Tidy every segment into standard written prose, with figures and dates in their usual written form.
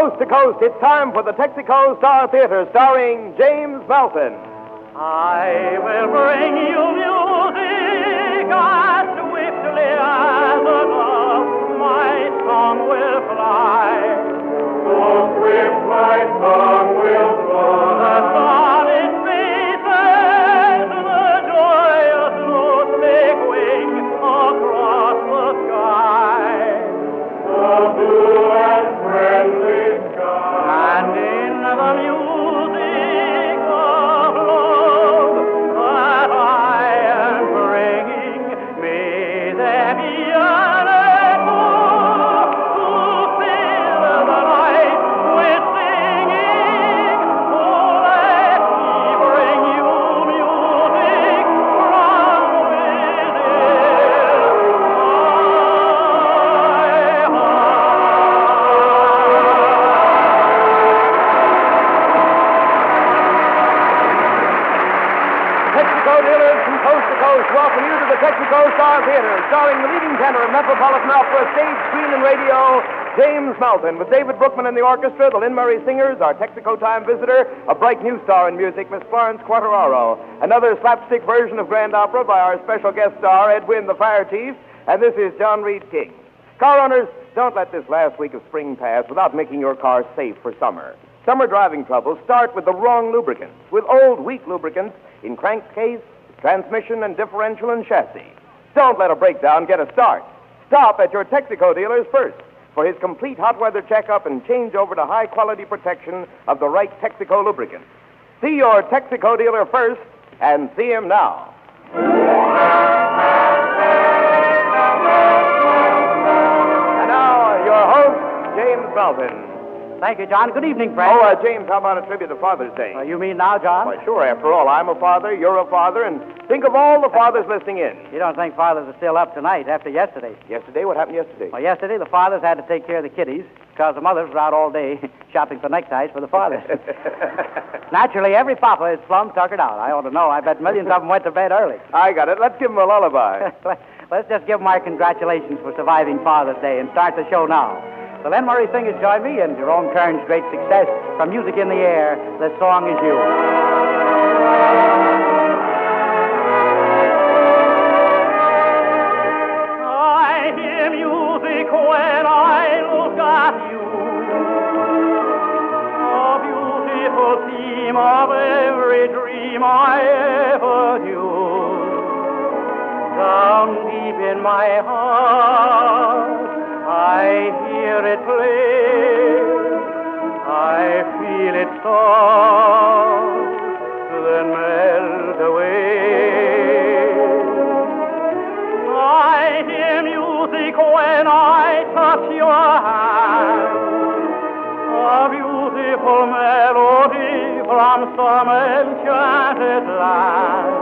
coast to coast, it's time for the Texaco Star Theater, starring James Milton. I will bring you music as swiftly as a dove. My song will fly. So swift my song will fly. The solid spaces, the joyous notes make wing across the sky. The blue and friendly sky. And in the music of love that I am bringing, may there be an echo to fill the night with singing. Oh, let me bring you music from within my Texaco dealers from coast to coast welcome you to the Texaco Star Theater, starring the leading tenor of Metropolitan Opera, stage, screen, and radio, James Milton, with David Brookman in the orchestra, the Lynn Murray Singers, our Texaco Time visitor, a bright new star in music, Miss Florence QUATTERO, another slapstick version of Grand Opera by our special guest star, Edwin the Fire Chief, and this is John Reed King. Car owners, don't let this last week of spring pass without making your car safe for summer. Summer driving troubles start with the wrong lubricants, with old, weak lubricants in crankcase, transmission, and differential and chassis. Don't let a breakdown get a start. Stop at your Texaco dealers first for his complete hot weather checkup and change over to high-quality protection of the right Texaco lubricant. See your Texaco dealer first and see him now. And now, your host, James Milton. Thank you, John. Good evening, Frank. Oh, James, how about a tribute to Father's Day? You mean now, John? Why, sure. After all, I'm a father, you're a father, and think of all the fathers listening in. You don't think fathers are still up tonight after yesterday? Yesterday? What happened yesterday? Well, yesterday the fathers had to take care of the kiddies because the mothers were out all day shopping for neckties for the fathers. Naturally, every papa is plumb tuckered out. I ought to know. I bet millions of them went to bed early. I got it. Let's give them a lullaby. Let's just give them our congratulations for surviving Father's Day and start the show now. The Lynn Murray Singers join me in Jerome Kern's great success from Music in the Air, The Song Is You. I hear music when I look at you, a beautiful theme of every dream I ever knew. Down deep in my heart, I hear it play, I feel it soft, then melt away. I hear music when I touch your hand, a beautiful melody from some enchanted land.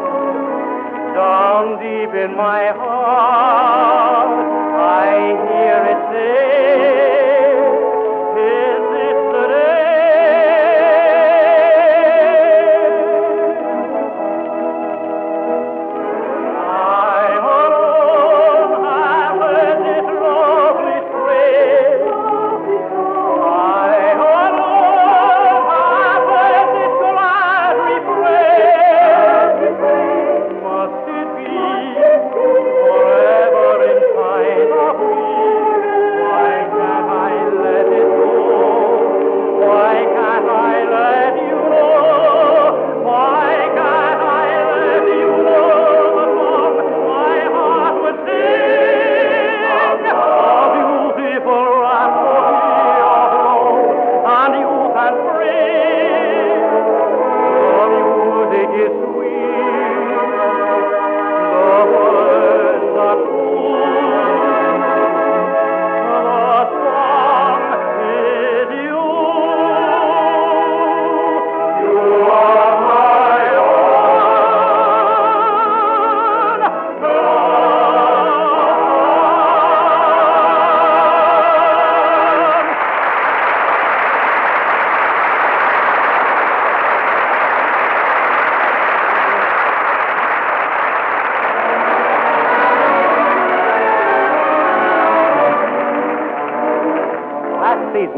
Down deep in my heart, I hear it say, is this the day? I'm alone, have heard this lovely strain. I'm alone, have heard this glad refrain. Must it be forever in time?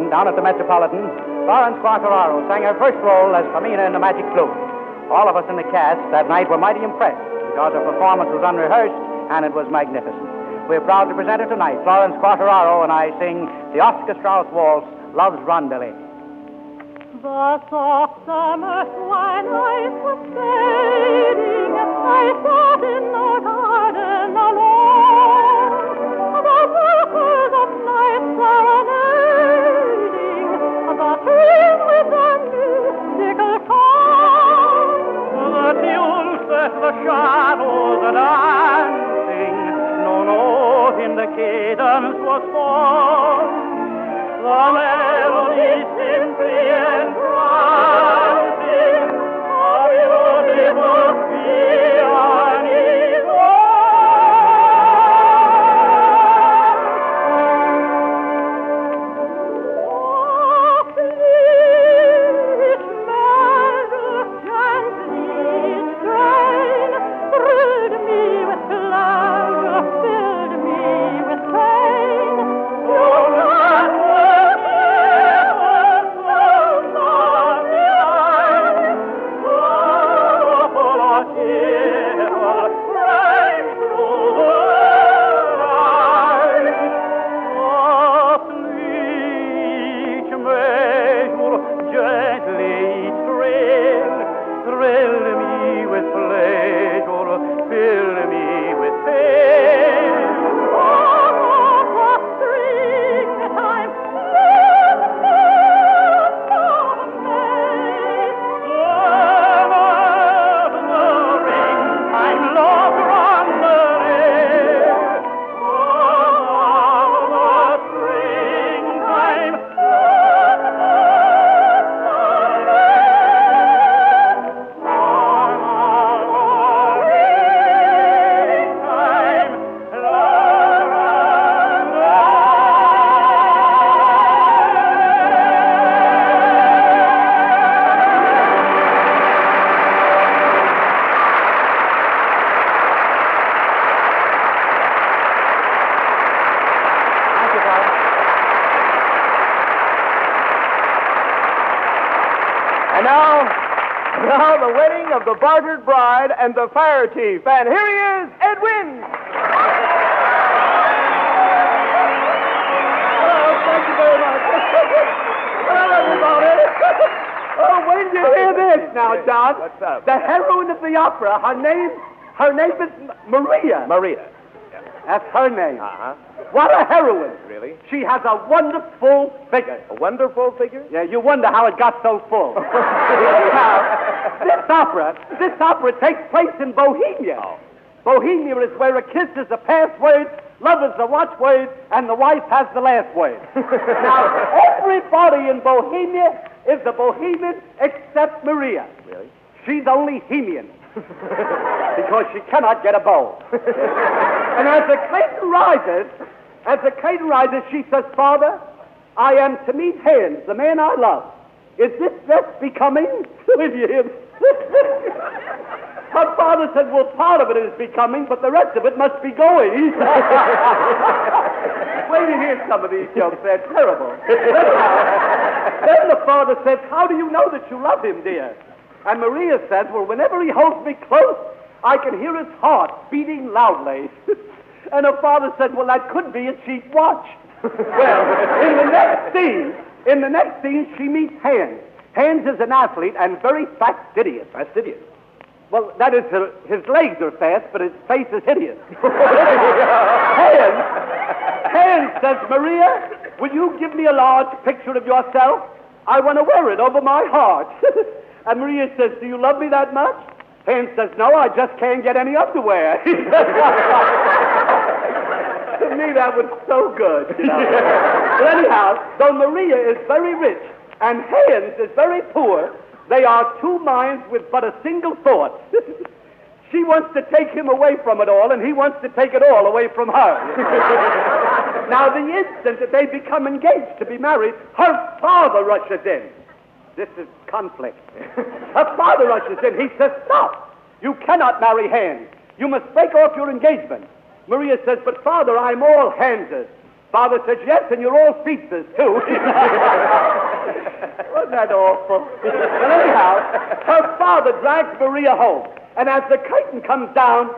Milton, down at the Metropolitan, Florence QUATTERO sang her first role as Pamina in The Magic Flute. All of us in the cast that night were mighty impressed because her performance was unrehearsed and it was magnificent. We're proud to present her tonight. Florence QUATTERO and I sing the Oscar Strauss waltz, Love's Rondelay. The soft summer twilight was fading. I sat in the garden alone. The whispers of night serenading the trees with their musical tone. The tunes set the shadows dancing. No note in the cadence was formed. The melody simply entrancing, a beautiful peony sweet measure gently strain, thrilled me with pleasure, filled me with pain. And now the wedding of the bartered bride and the fire chief. And here he is, Edwin. Oh, thank you very much. Well, everybody. Oh, wait till you hear this now, John. What's up? The heroine of the opera, her name is Maria. Maria. That's her name. Uh-huh. What a heroine. Really? She has a wonderful figure. A wonderful figure? Yeah, you wonder how it got so full. Now, this opera takes place in Bohemia. Oh. Bohemia is where a kiss is the password, love is the watchword, and the wife has the last word. Now, everybody in Bohemia is a Bohemian except Maria. Really? She's only Hemian. Because she cannot get a beau. And as the curtain rises, she says, Father, I am to meet Hans, the man I love. Is this dress becoming? With you? Her father said, well, part of it is becoming, but the rest of it must be going. Wait to hear some of these jokes. They're terrible. Then the father says, how do you know that you love him, dear? And Maria says, well, whenever he holds me close, I can hear his heart beating loudly. And her father said, well, that could be a cheap watch. Well, in the next scene, she meets Hans. Hans is an athlete and very fastidious. Fastidious. Well, that is, his legs are fast, but his face is hideous. Hans says, Maria, will you give me a large picture of yourself? I want to wear it over my heart. And Maria says, do you love me that much? Hans says, no, I just can't get any underwear. To me, that was so good. You know? But anyhow, though Maria is very rich and Hans is very poor, they are two minds with but a single thought. She wants to take him away from it all, and he wants to take it all away from her. Now, the instant that they become engaged to be married, her father rushes in. This is conflict. Her father rushes in. He says, stop. You cannot marry Hans. You must break off your engagement. Maria says, but father, I'm all Hanses. Father says yes, and you're all speedsters, too. Wasn't that awful? Well, anyhow, her father drags Maria home, and as the curtain comes down,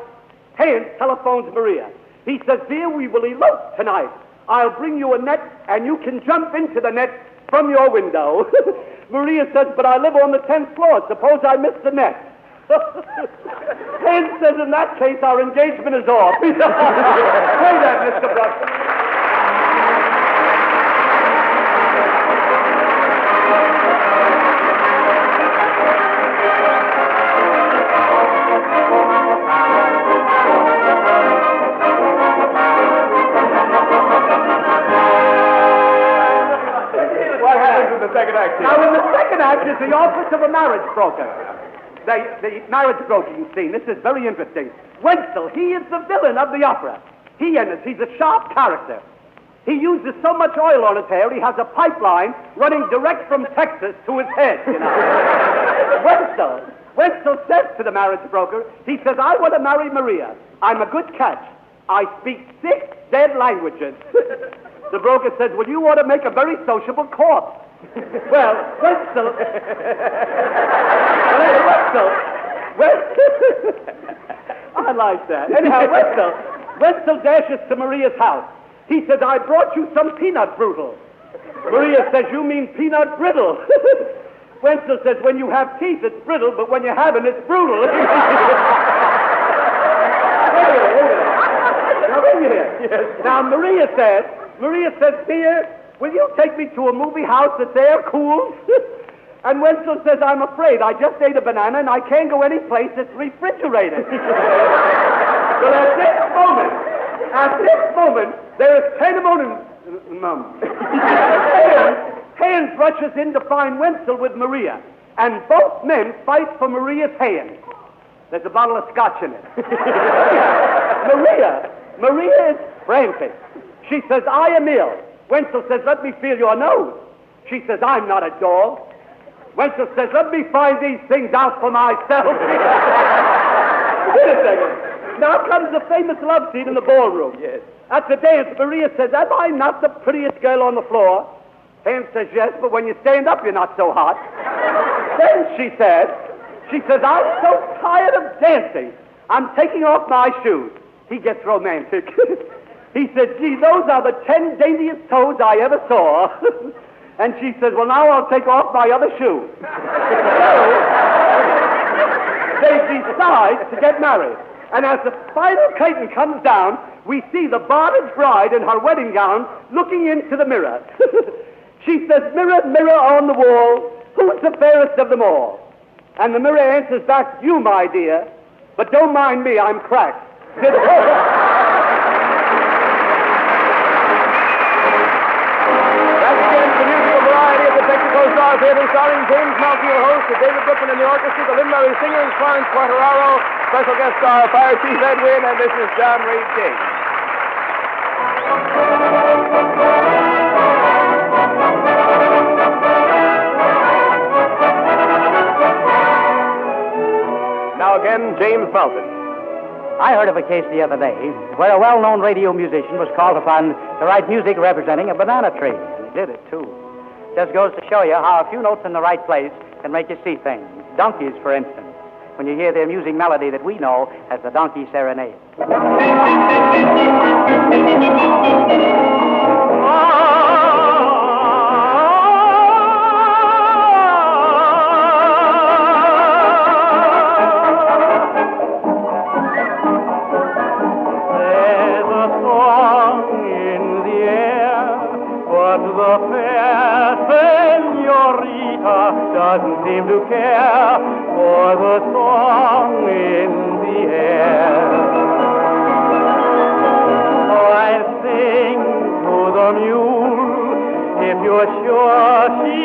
Hans telephones Maria. He says, dear, we will elope tonight. I'll bring you a net, and you can jump into the net from your window. Maria says, but I live on the 10th floor. Suppose I miss the net. Hans says, in that case, our engagement is off. Say that, Mr. Brush. Now, in the second act is the office of a marriage broker. The marriage broking scene. This is very interesting. Wenzel, he is the villain of the opera. He's a sharp character. He uses so much oil on his hair, he has a pipeline running direct from Texas to his head, you know. Wenzel says to the marriage broker, he says, I want to marry Maria. I'm a good catch. I speak 6 dead languages. The broker says, well, you ought to make a very sociable corpse. Well, Wenzel, I like that. Anyhow, Wenzel dashes to Maria's house. He says, I brought you some peanut brittle. Maria says, you mean peanut brittle. Wenzel says, when you have teeth, it's brittle, but when you haven't, it's brutal. Now, Maria says, dear, will you take me to a movie house that's air-cooled? And Wenzel says, I'm afraid. I just ate a banana, and I can't go any place that's refrigerated. Well, at this moment, there is pandemonium. Hans rushes in to find Wenzel with Maria, and both men fight for Maria's hand. There's a bottle of scotch in it. Maria is frantic. She says, I am ill. Wenzel says, let me feel your nose. She says, I'm not a dog. Wenzel says, let me find these things out for myself. Wait a second. Now comes the famous love scene in the ballroom. Yes. At the dance, Maria says, am I not the prettiest girl on the floor? Hans says, yes, but when you stand up, you're not so hot. Then she says, I'm so tired of dancing. I'm taking off my shoes. He gets romantic. He said, gee, those are the 10 daintiest toes I ever saw. And she says, well, now I'll take off my other shoe. So they decide to get married. And as the final curtain comes down, we see the barded bride in her wedding gown looking into the mirror. She says, mirror, mirror on the wall, who's the fairest of them all? And the mirror answers back, you, my dear, but don't mind me, I'm cracked. That's again the musical variety of the Texaco Star Theater, starring James Maltby, your host, with David Brookman in the orchestra, the Lynn Murray Singers, Florence QUATTERO, special guest star Fire Chief Edwin, and this is John Reed King. Now again, James Melton. I heard of a case the other day where a well-known radio musician was called upon to write music representing a banana tree. And he did it, too. Just goes to show you how a few notes in the right place can make you see things. Donkeys, for instance, when you hear the amusing melody that we know as the Donkey Serenade. Doesn't seem to care for the song in the air. Oh, I'll sing to the mule if you're sure she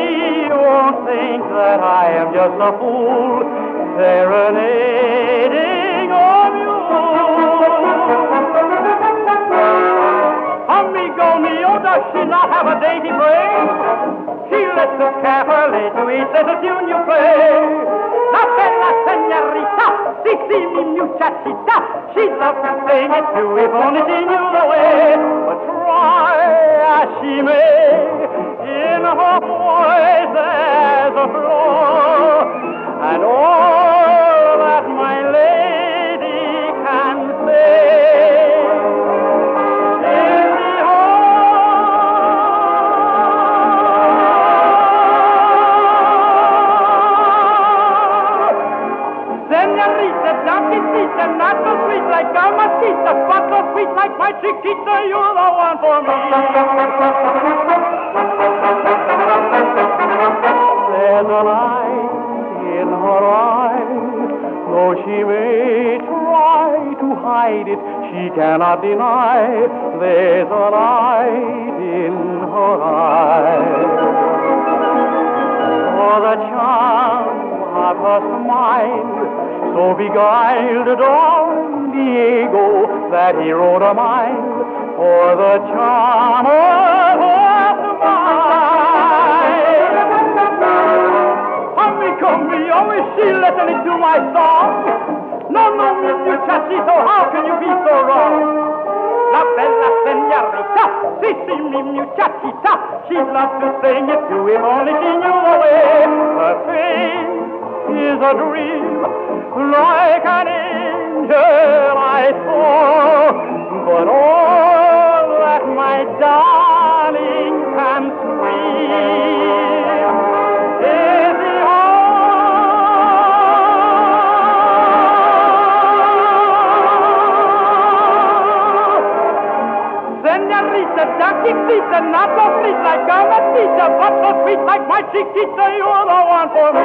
won't think that I am just a fool serenading a mule. Amigo mio, does she not have a dainty brain? She lets us carefully to each little tune you play. La bella señorita, Si, si, mi muchachita. She'd love to sing it too if only she knew the way. But try as she may, in her voice there's a flaw. And all that my lady can say is the Senorita, Donkeycita, not so sweet like Almatita, but so sweet like my Chiquita, you're the one for me. There's a light in her eyes, though she may try to hide it, she cannot deny there's a light in her eyes. For the charm of her smile, so beguiled Don Diego that he wrote a mile for the charm of her smile. Oh, is she listening to my song? No, no, mi muchachito, how can you be so wrong? La bella señorita, si, si, mi muchachita, she'd love to sing it too if only she knew the way. Her face is a dream, like an angel I saw, but all that my darling can scream is the Senorita, Donkeycita, not so sweet like Almatita, but so sweet like my Chiquita, you're the one for me.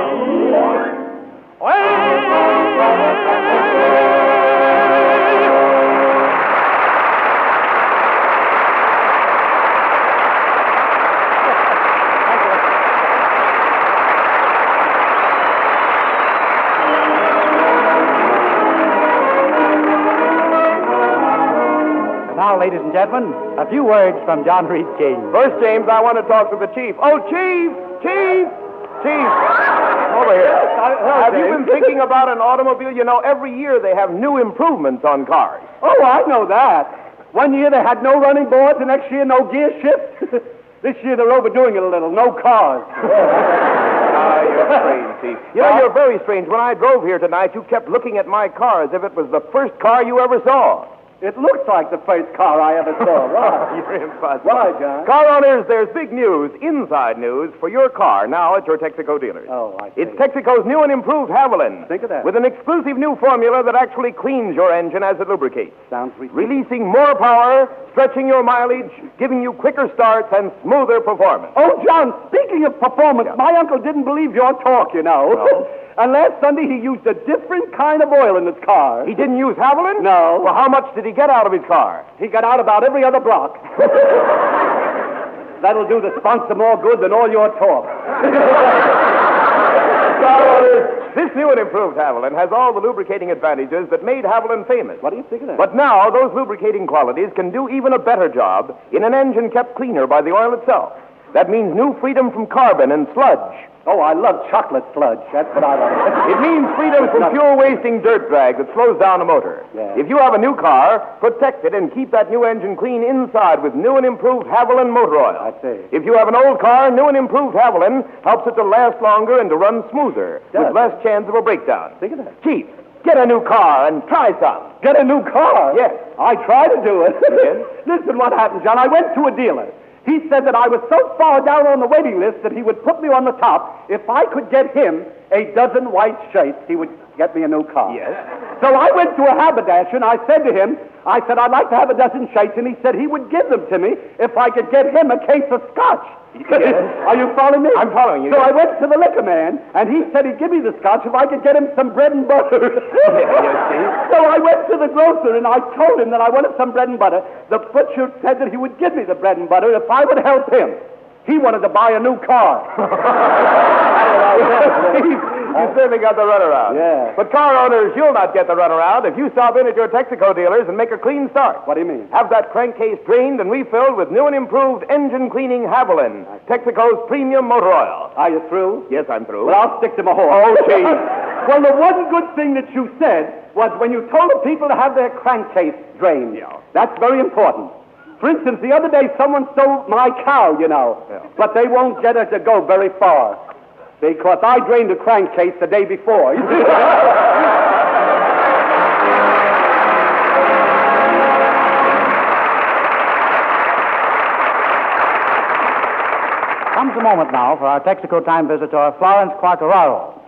Now, ladies and gentlemen, a few words from John Reed King. First, James, I want to talk to the chief. Oh, Chief! Chief! Chief! Over here. Have you been thinking about an automobile? You know, every year they have new improvements on cars. Oh, I know that. One year they had no running boards, the next year no gear shift. This year they're overdoing it a little. No cars. You're strange, Chief. You know, you're very strange. When I drove here tonight, you kept looking at my car as if it was the first car you ever saw. It looks like the first car I ever saw. Why? You're impossible. Why, John? Car owners, there's big news, inside news, for your car now at your Texaco dealers. Oh, I see. It's Texaco's new and improved Haviland. Think of that. With an exclusive new formula that actually cleans your engine as it lubricates. Sounds ridiculous. Releasing more power, stretching your mileage, giving you quicker starts and smoother performance. Oh, John, speaking of performance, my uncle didn't believe your talk, you know. No? And last Sunday he used a different kind of oil in his car. He didn't use Haviland? No. Well, how much did he get out of his car? He got out about every other block. That'll do the sponsor more good than all your talk. This new and improved Haviland has all the lubricating advantages that made Haviland famous. What do you think of that? But now, those lubricating qualities can do even a better job in an engine kept cleaner by the oil itself. That means new freedom from carbon and sludge. Oh, I love chocolate sludge. That's what I love. It means freedom from fuel-wasting dirt drag that slows down a motor. Yeah. If you have a new car, protect it and keep that new engine clean inside with new and improved Haviland motor oil. I see. If you have an old car, new and improved Haviland helps it to last longer and to run smoother with less chance of a breakdown. Think of that. Chief, get a new car and try some. Get a new car? Yes. I tried to do it. Yes? Listen what happened, John. I went to a dealer. He said that I was so far down on the waiting list that he would put me on the top. If I could get him a dozen white shirts, he would get me a new car. Yes. So I went to a haberdasher and I said to him, I'd like to have a dozen shirts, and he said he would give them to me if I could get him a case of scotch. Yes. Are you following me? I'm following you. So I went to the liquor man, and he said he'd give me the scotch if I could get him some bread and butter. Yes, Steve. So I went to the grocer, and I told him that I wanted some bread and butter. The butcher said that he would give me the bread and butter if I would help him. He wanted to buy a new car. You certainly got the runaround. Yeah. But car owners, you'll not get the runaround if you stop in at your Texaco dealers and make a clean start. What do you mean? Have that crankcase drained and refilled with new and improved engine cleaning Haviland, Texaco's premium motor oil. Are you through? Yes, I'm through. Well, I'll stick to my horse. Oh, gee. Well, the one good thing that you said was when you told the people to have their crankcase drained. Yeah. That's very important. For instance, the other day someone stole my cow, you know. Yeah. But they won't get her to go very far. Because I drained the crankcase the day before. Comes the moment now for our Texaco time visitor, Florence Quartararo.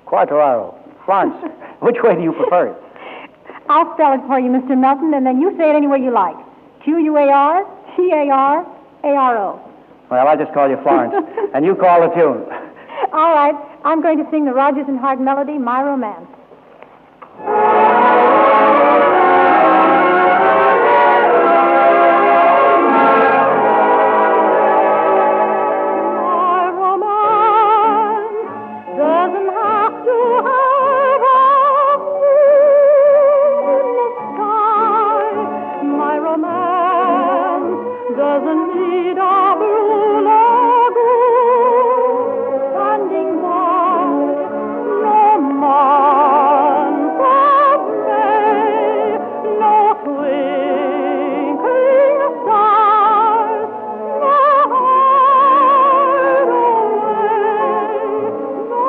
Quartararo. Florence, which way do you prefer it? I'll spell it for you, Mr. Melton, and then you say it any way you like. Quartaro. Well, I'll just call you Florence, and you call the tune. All right, I'm going to sing the Rodgers and Hart melody, My Romance. My romance doesn't have to have a moon in the sky. My romance doesn't need a blue lagoon standing by. No month of May, no twinkling stars, no hideaway, no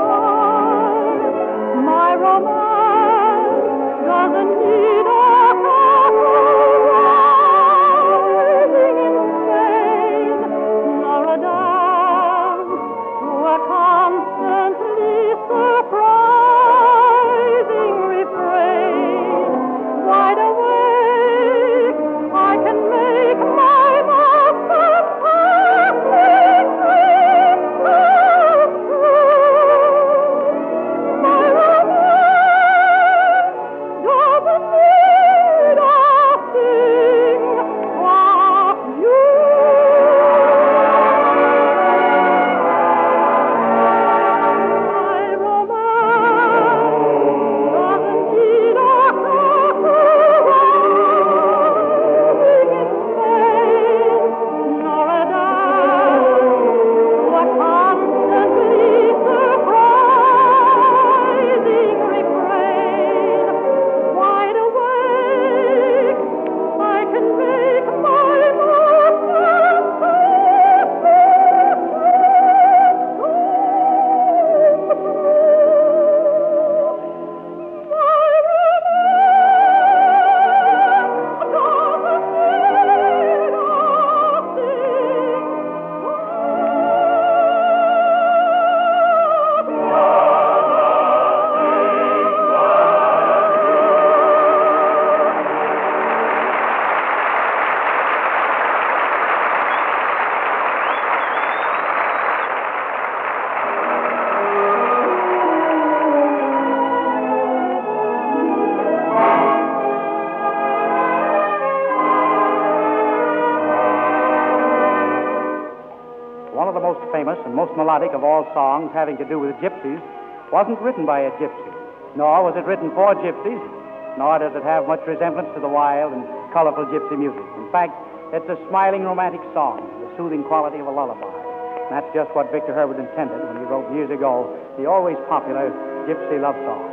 hospital. My romance doesn't need a castle rising in Spain, nor a dance to a constantly surprising refrain. Wide awake, I can make my most fantastic dreams come true. My romance doesn't need a thing but you. My romance doesn't need a castle rising in Spain, nor a dance to a constantly surprising refrain. Wide awake, I can make my most fantastic dreams come true. My romance doesn't need One of the most famous and most melodic of all songs having to do with gypsies wasn't written by a gypsy, nor was it written for gypsies, nor does it have much resemblance to the wild and colorful gypsy music. In fact, it's a smiling romantic song, the soothing quality of a lullaby. And that's just what Victor Herbert intended when he wrote years ago the always popular Gypsy Love Song.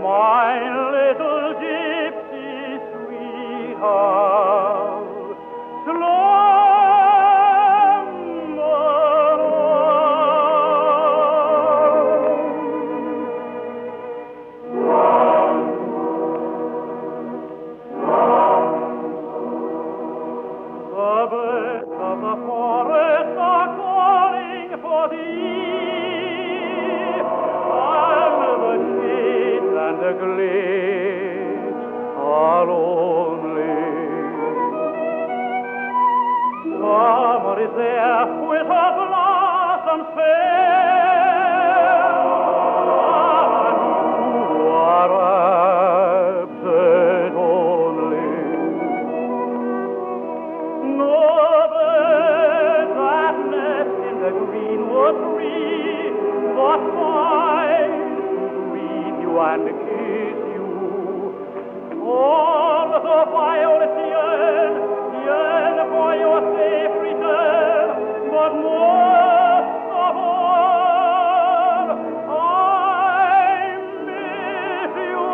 My little gypsy sweetheart, slumber The birds of the forest are calling for thee, and the shades and the glades are lonely. Summer is there with her blossoms fair, and you are absent only. No bird that nest in the greenwood tree, but flies to greet you and kiss you. Oh, for your safe return, but most of all, I miss you.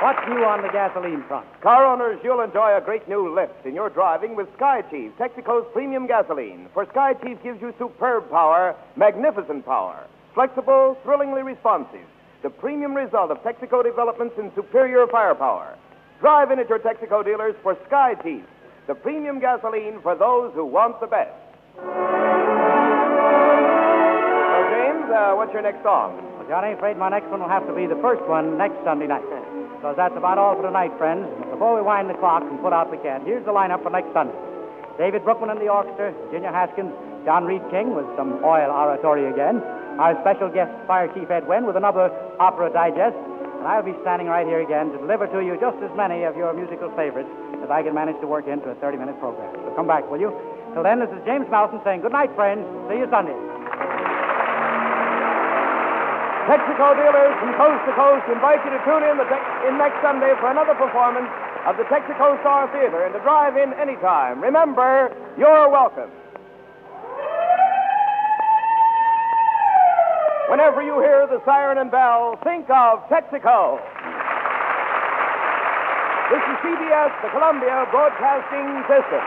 What's new on the gasoline front? Car owners, you'll enjoy a great new lift in your driving with Sky Chief, Texaco's premium gasoline. For Sky Chief gives you superb power, magnificent power, flexible, thrillingly responsive. The premium result of Texaco developments in superior firepower. Drive in at your Texaco dealers for Sky Chief, the premium gasoline for those who want the best. So, James, what's your next song? Well, Johnny, afraid my next one will have to be the first one next Sunday night. Because that's about all for tonight, friends. Before we wind the clock and put out the cat, here's the lineup for next Sunday. David Brookman and the orchestra, Virginia Haskins, John Reed King with some oil oratory again, our special guest, Fire Chief Ed Wynn, with another opera digest, and I'll be standing right here again to deliver to you just as many of your musical favorites as I can manage to work into a 30-minute program. So come back, will you? Till then, this is James Melton saying good night, friends. See you Sunday. Texaco dealers from coast to coast invite you to tune in next Sunday for another performance of the Texaco Star Theater and to drive in anytime. Remember, you're welcome. Whenever you hear the siren and bell, think of Texaco. This is CBS, the Columbia Broadcasting System.